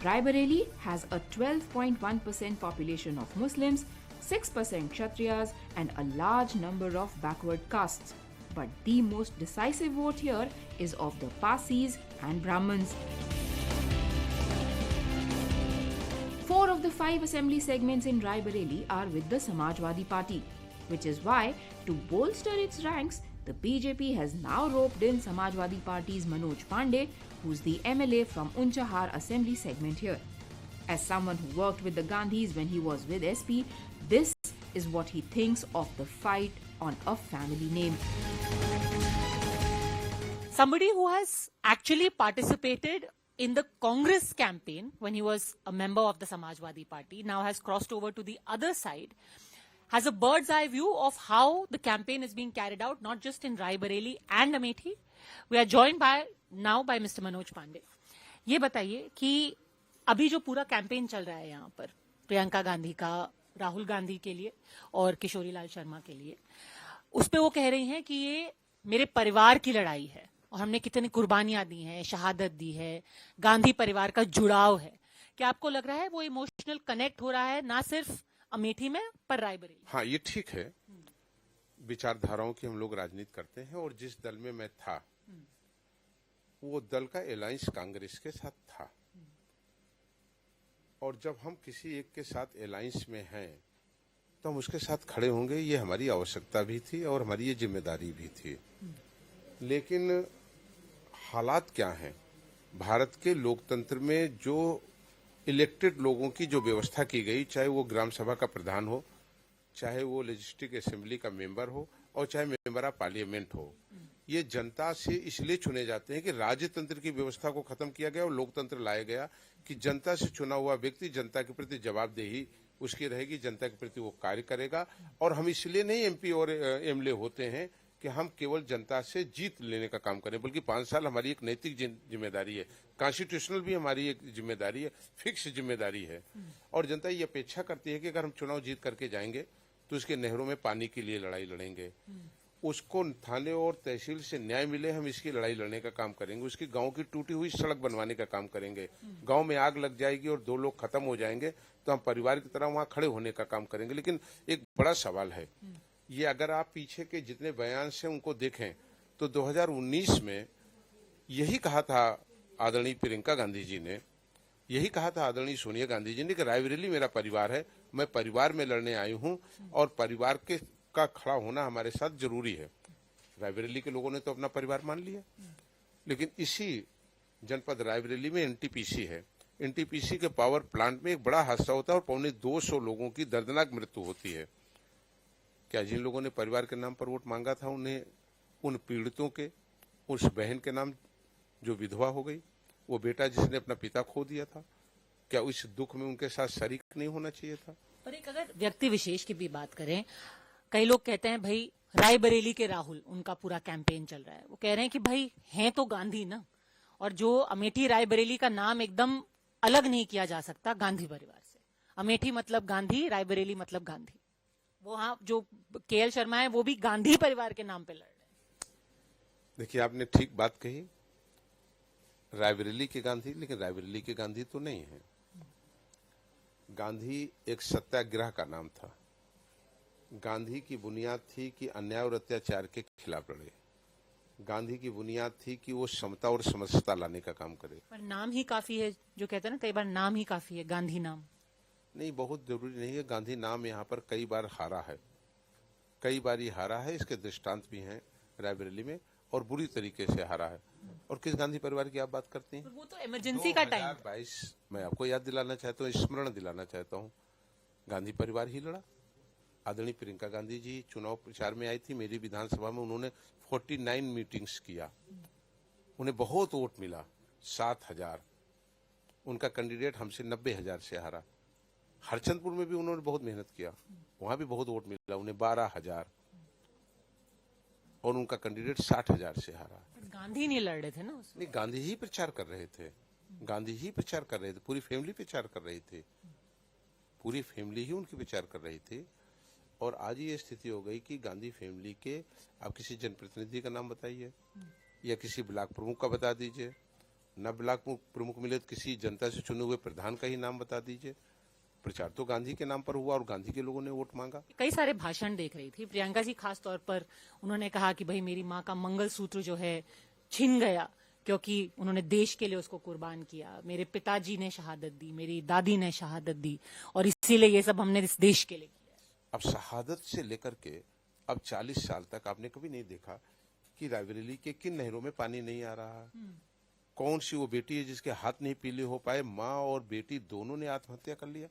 Raebareli has a 12.1% population of Muslims, 6% Kshatriyas, and a large number of backward castes. But the most decisive vote here is of the Parsis and Brahmins. 4 of the 5 assembly segments in Raebareli are with the Samajwadi Party, which is why, to bolster its ranks, the BJP has now roped in Samajwadi Party's Manoj Pandey, who's the MLA from Unchahar assembly segment here. As someone who worked with the Gandhis when he was with SP, this is what he thinks of the fight on a family name. Somebody who has actually participated in the Congress campaign when he was a member of the Samajwadi Party, now has crossed over to the other side, has a bird's eye view of how the campaign is being carried out, not just in Raebareli and Amethi. We are joined now by Mr. Manoj Pandey. ये बताइए कि अभी जो पूरा campaign चल रहा है यहाँ पर प्रियंका गांधी का, राहुल गांधी के लिए और किशोरी लाल शर्मा के लिए, उस पे वो कह रही हैं कि ये मेरे परिवार की लड़ाई है और हमने कितनी कुर्बानियां दी हैं, शहादत दी है, गांधी परिवार का जुड़ाव है. क्या आपको लग रहा है वो इमोशनल कनेक्ट हो रहा है ना सिर्फ अमेठी में पर रायबरेली? हाँ, ये ठीक है. विचारधाराओं की हम लोग राजनीति करते हैं और जिस दल में मैं था वो दल का अलायंस कांग्रेस के साथ था और जब हम किसी एक के साथ अलायंस में हैं तो हम उसके साथ खड़े होंगे, ये हमारी आवश्यकता भी थी और हमारी ये जिम्मेदारी भी थी. लेकिन हालात क्या हैं? भारत के लोकतंत्र में जो इलेक्टेड लोगों की जो व्यवस्था की गई, चाहे वो ग्राम सभा का प्रधान हो, चाहे वो लेजिस्लेटिव असेंबली का मेंबर हो और चाहे मेंबर ऑफ पार्लियामेंट हो, ये जनता से इसलिए चुने जाते हैं कि राजतंत्र की व्यवस्था को खत्म किया गया और लोकतंत्र लाया गया कि जनता से चुना हुआ व्यक्ति जनता के प्रति जवाबदेही उसकी रहेगी, जनता के प्रति वो कार्य करेगा. और हम इसलिए नहीं एमपी और एमएलए होते हैं कि हम केवल जनता से जीत लेने का काम करें, बल्कि 5 साल हमारी एक नैतिक जिम्मेदारी है, कॉन्स्टिट्यूशनल भी हमारी एक जिम्मेदारी है, फिक्स जिम्मेदारी है. और जनता ये अपेक्षा करती है कि अगर हम चुनाव जीत करके जाएंगे तो उसके नहरों में पानी के लिए लड़ाई लड़ेंगे, उसको थाने और तहसील से न्याय मिले, हम इसकी लड़ाई लड़ने का काम करेंगे, उसकी गांव की टूटी हुई सड़क बनवाने का काम करेंगे, गांव में आग लग जाएगी और 2 लोग खत्म हो जाएंगे तो हम परिवार की तरह वहां खड़े होने का काम करेंगे. लेकिन एक बड़ा सवाल है, ये अगर आप पीछे के जितने बयान से उनको देखें तो 2019 में यही कहा था आदरणीय प्रियंका गांधी जी ने, यही कहा था आदरणीय सोनिया गांधी जी ने कि रायबरेली मेरा परिवार है, मैं परिवार में लड़ने आई हूं और परिवार के का खड़ा होना हमारे साथ जरूरी है. रायबरेली के लोगों ने तो अपना परिवार मान लिया, लेकिन इसी जनपद रायबरेली में एनटीपीसी है. एनटीपीसी के पावर प्लांट में एक बड़ा हादसा होता है और 250 लोगों की दर्दनाक मृत्यु होती है. क्या जिन लोगों ने परिवार के नाम पर वोट मांगा था उन्हें उन पीड़ितों के, उस बहन के नाम जो विधवा हो गई, वो बेटा जिसने अपना पिता खो दिया था, क्या उस दुख में उनके साथ शरीक नहीं होना चाहिए था? पर एक अगर व्यक्ति विशेष की भी बात करें, कई लोग कहते हैं भाई रायबरेली के राहुल, उनका पूरा कैंपेन चल रहा है, वो कह रहे हैं कि भाई हैं तो गांधी ना, और जो अमेठी रायबरेली का नाम एकदम अलग नहीं किया जा सकता गांधी परिवार से. अमेठी मतलब गांधी, रायबरेली मतलब गांधी. वो हाँ, जो केएल शर्मा है वो भी गांधी परिवार के नाम पे लड़ रहे हैं. देखिए, आपने ठीक बात कही, रायबरेली के गांधी, लेकिन रायबरेली के गांधी तो नहीं है. गांधी एक सत्याग्रह का नाम था. गांधी की बुनियाद थी कि अन्याय और अत्याचार के खिलाफ लड़े. गांधी की बुनियाद थी कि वो समता और समरसता लाने का काम करे. पर नाम ही काफी है, जो कहते हैं ना कई बार नाम ही काफी है, गांधी नाम नहीं, बहुत जरूरी नहीं है. गांधी नाम यहाँ पर कई बार हारा है, कई बार ही हारा है. इसके दृष्टांत भी हैं रायबरेली में, और बुरी तरीके से हारा है. और किस गांधी परिवार की आप बात करती हैं? वो तो इमरजेंसी का टाइम. 2022 मैं आपको याद दिलाना चाहता हूँ, स्मरण दिलाना चाहता हूँ, गांधी परिवार ही लड़ा. आदरणीय प्रियंका गांधी जी चुनाव प्रचार में आई थी मेरी विधानसभा में, उन्होंने 49 मीटिंग्स किया, उन्हें बहुत वोट मिला, 7,000. उनका कैंडिडेट हमसे 90,000 से हारा. हरचंदपुर में भी उन्होंने बहुत मेहनत किया, वहां भी बहुत वोट मिला, उन्हें 12,000, और उनका कैंडिडेट 60,000 से हारा. गांधी नहीं लड़ रहे थे ना उसमें? नहीं, गांधी ही प्रचार कर रहे थे, गांधी ही प्रचार कर रहे थे, पूरी फैमिली प्रचार कर रही थी, पूरी फैमिली ही उनकी प्रचार कर रही थी. और आज ये स्थिति हो गई कि गांधी फैमिली के, आप किसी जनप्रतिनिधि का नाम बताइए या किसी ब्लॉक प्रमुख का बता दीजिए, न ब्लॉक प्रमुख मिले तो किसी जनता से चुने हुए प्रधान का ही नाम बता दीजिए। प्रचार तो गांधी के नाम पर हुआ और गांधी के लोगों ने वोट मांगा। कई सारे भाषण देख रही थी प्रियंका जी, खास तौर पर उन्होंने कहा कि भाई मेरी माँ का मंगलसूत्र जो है छिन गया क्योंकि उन्होंने देश के लिए उसको कुर्बान किया, मेरे पिताजी ने शहादत दी, मेरी दादी ने शहादत दी और इसीलिए ये सब हमने इस देश के लिए किया। अब शहादत से लेकर के अब 40 साल तक आपने कभी नहीं देखा कि रायबरेली के किन नहरों में पानी नहीं आ रहा। कौन सी वो बेटी है जिसके हाथ नहीं पीले हो पाए? माँ और बेटी दोनों ने आत्महत्या कर लिया।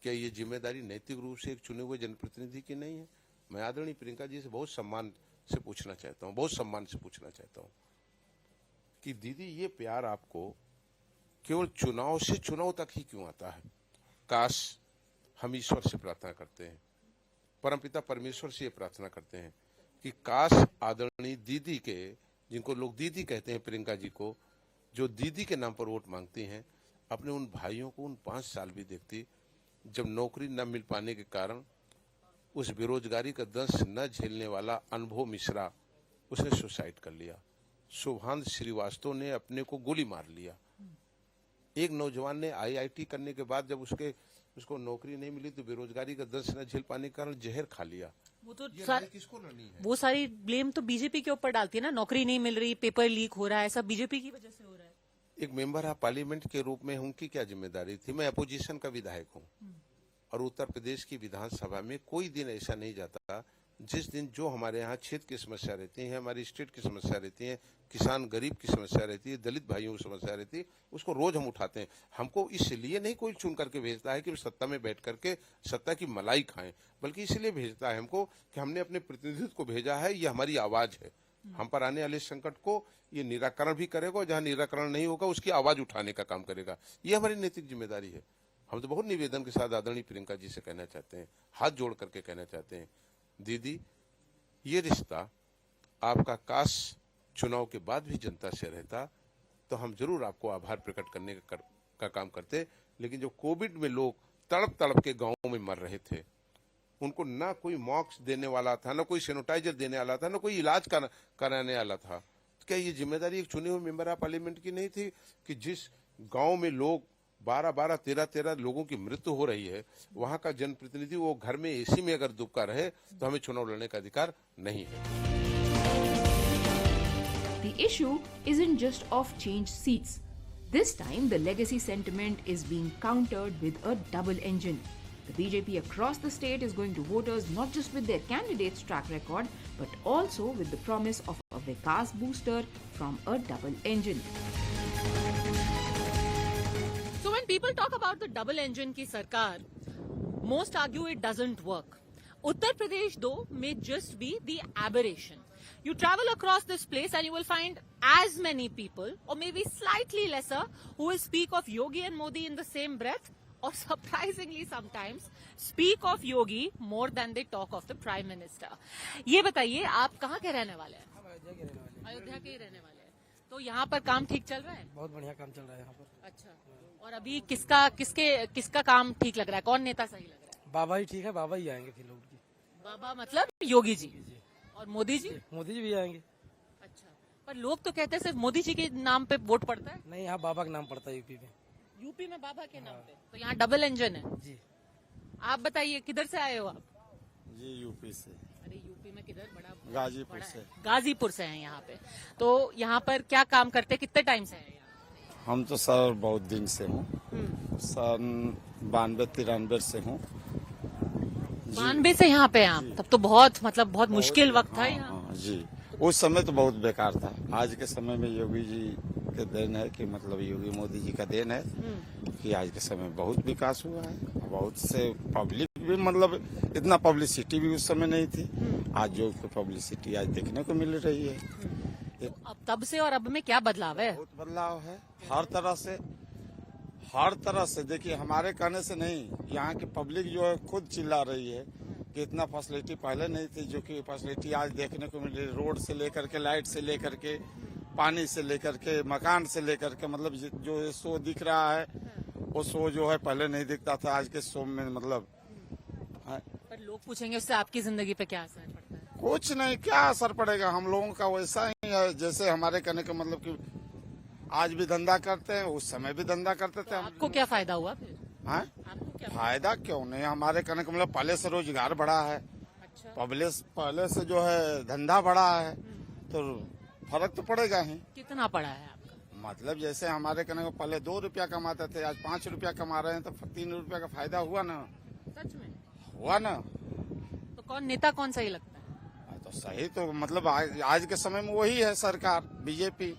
क्या ये जिम्मेदारी नैतिक रूप से एक चुने हुए जनप्रतिनिधि की नहीं है? मैं आदरणीय प्रियंका जी से बहुत सम्मान से पूछना चाहता हूँ, बहुत सम्मान से पूछना चाहता हूँ कि दीदी ये प्यार आपको केवल चुनाव से चुनाव तक ही क्यों आता है? काश हम ईश्वर से प्रार्थना करते हैं, परमपिता परमेश्वर से ये प्रार्थना करते हैं कि काश आदरणीय दीदी के, जिनको लोग दीदी कहते हैं प्रियंका जी को, जो दीदी के नाम पर वोट मांगती हैं, अपने उन भाइयों को उन 5 साल भी देखती जब नौकरी न मिल पाने के कारण उस बेरोजगारी का दंश न झेलने वाला अनुभव मिश्रा उसने सुसाइड कर लिया। शुभांत श्रीवास्तव ने अपने को गोली मार लिया। एक नौजवान ने आईआईटी करने के बाद जब उसको नौकरी नहीं मिली तो बेरोजगारी का दंश न झेल पाने के कारण जहर खा लिया। वो तो किसको लड़नी है? वो सारी ब्लेम तो बीजेपी के ऊपर डालती है ना, नौकरी नहीं मिल रही, पेपर लीक हो रहा है, सब बीजेपी की वजह से हो रहा है। एक मेंबर ऑफ पार्लियामेंट के रूप में उनकी क्या जिम्मेदारी थी? मैं अपोजिशन का विधायक हूँ और उत्तर प्रदेश की विधानसभा में कोई दिन ऐसा नहीं जाता जिस दिन जो हमारे यहाँ क्षेत्र की समस्या रहती है, हमारी स्टेट की समस्या रहती है, किसान गरीब की समस्या रहती है, दलित भाइयों की समस्या रहती है, उसको रोज हम उठाते हैं। हमको इसलिए नहीं कोई चुन करके भेजता है कि सत्ता में बैठ करके सत्ता की मलाई खाएं, बल्कि इसलिए भेजता है हमको कि हमने अपने प्रतिनिधित्व को भेजा है, ये हमारी आवाज है। हम पर आने वाले संकट को ये निराकरण भी करेगा, जहां निराकरण नहीं होगा उसकी आवाज उठाने का काम करेगा। ये हमारी नैतिक जिम्मेदारी है। हम तो बहुत निवेदन के साथ आदरणीय प्रियंका जी से कहना चाहते हैं, हाथ जोड़ करके कहना चाहते हैं, दीदी ये रिश्ता आपका काश चुनाव के बाद भी जनता से रहता तो हम जरूर आपको आभार प्रकट करने का काम करते। लेकिन जो कोविड में लोग तड़प तड़प के गांवों में मर रहे थे, उनको ना कोई मास्क देने वाला था, ना कोई सैनिटाइजर देने वाला था, ना कोई इलाज कराने वाला था। तो क्या ये जिम्मेदारी एक चुने हुए मेंबर ऑफ पार्लियामेंट की नहीं थी कि जिस गांव में लोग 12-12, 13-13 लोगों की मृत्यु हो रही है, वहां का जनप्रतिनिधि वो घर में एसी में अगर दुबका रहे तो हमें चुनाव लड़ने का अधिकार नहीं है। The issue isn't just of changed seats. This time, the legacy sentiment is being countered with a double engine. The BJP across the state is going to voters not just with their candidate's track record, but also with the promise of a Vikas booster from a double engine. So when people talk about the double engine ki sarkar, most argue it doesn't work. Uttar Pradesh though may just be the aberration. You travel across this place and you will find as many people, or maybe slightly lesser, who will speak of Yogi and Modi in the same breath, or surprisingly sometimes speak of Yogi more than they talk of the Prime Minister. ये बताइए, आप कहाँ के रहने वाले हैं? अयोध्या के ही रहने वाले हैं। तो यहाँ पर काम ठीक चल रहा है? बहुत बढ़िया काम चल रहा है यहाँ पर। अच्छा, और अभी किसका काम ठीक लग रहा है? कौन नेता सही लग रहा है? बाबा ही ठीक है, बाबा ही आएंगे फिर लोग की। बाबा मतलब योगी जी और मोदी जी? मोदी जी भी आएंगे। अच्छा, पर लोग तो कहते हैं सिर्फ मोदी जी के नाम पे वोट पड़ता है। नहीं, यहाँ बाबा का नाम पड़ता है यूपी में। यूपी में बाबा के नाम पे, तो यहाँ डबल इंजन है जी। आप बताइए किधर से आए हो आप? जी यूपी से। अरे यूपी में किधर? बड़ा गाजीपुर बड़ा से। है। गाजीपुर से हैं यहाँ पे। तो यहाँ पर क्या काम करते, कितने टाइम से हैं यहाँ? हम तो सर बहुत दिन से हूँ, सन 92-93 से हूँ। 92 से यहाँ पे हैं आप? तब तो बहुत मुश्किल वक्त था यहाँ। हाँ जी, उस समय तो बहुत बेकार था। आज के समय में योगी जी के देन है कि मतलब योगी मोदी जी का देन है कि आज के समय में बहुत विकास हुआ है। बहुत से पब्लिक भी मतलब इतना पब्लिसिटी भी उस समय नहीं थी। आज जो पब्लिसिटी आज देखने को मिल रही है। तो अब तब से और अब में क्या बदलाव है? बहुत बदलाव है हर तरह से। देखिए, हमारे कहने से नहीं, यहाँ की पब्लिक जो है खुद चिल्ला रही है कि इतना फैसिलिटी पहले नहीं थी, जो कि फैसिलिटी आज देखने को मिल रही है। रोड से लेकर के, लाइट से लेकर के, पानी से लेकर के, मकान से लेकर के, मतलब जो शो दिख रहा है वो शो जो है पहले नहीं दिखता था। आज के शो में मतलब पर लोग पूछेंगे उससे आपकी जिंदगी पे क्या असर पड़ता है? कुछ नहीं, क्या असर पड़ेगा। हम लोगों का वैसा ही है जैसे हमारे कहने का मतलब कि आज भी धंधा करते हैं, उस समय भी धंधा करते थे हम। आपको क्या फायदा हुआ फिर? हाँ? आपको क्या? फायदा क्यों नहीं, हमारे कहने का मतलब पहले से रोजगार बढ़ा है, अच्छा, पहले से जो है धंधा बढ़ा है, तो फर्क तो पड़ेगा ही। कितना पड़ा है आपका? मतलब जैसे हमारे कहने को पहले 2 रुपया कमाते थे, आज 5 रुपया कमा रहे हैं, तो 3 रुपया का फायदा हुआ ना, सच में? हुआ ना। तो कौन नेता कौन सही लगता है? तो सही तो मतलब आज के समय में वही है सरकार, बीजेपी।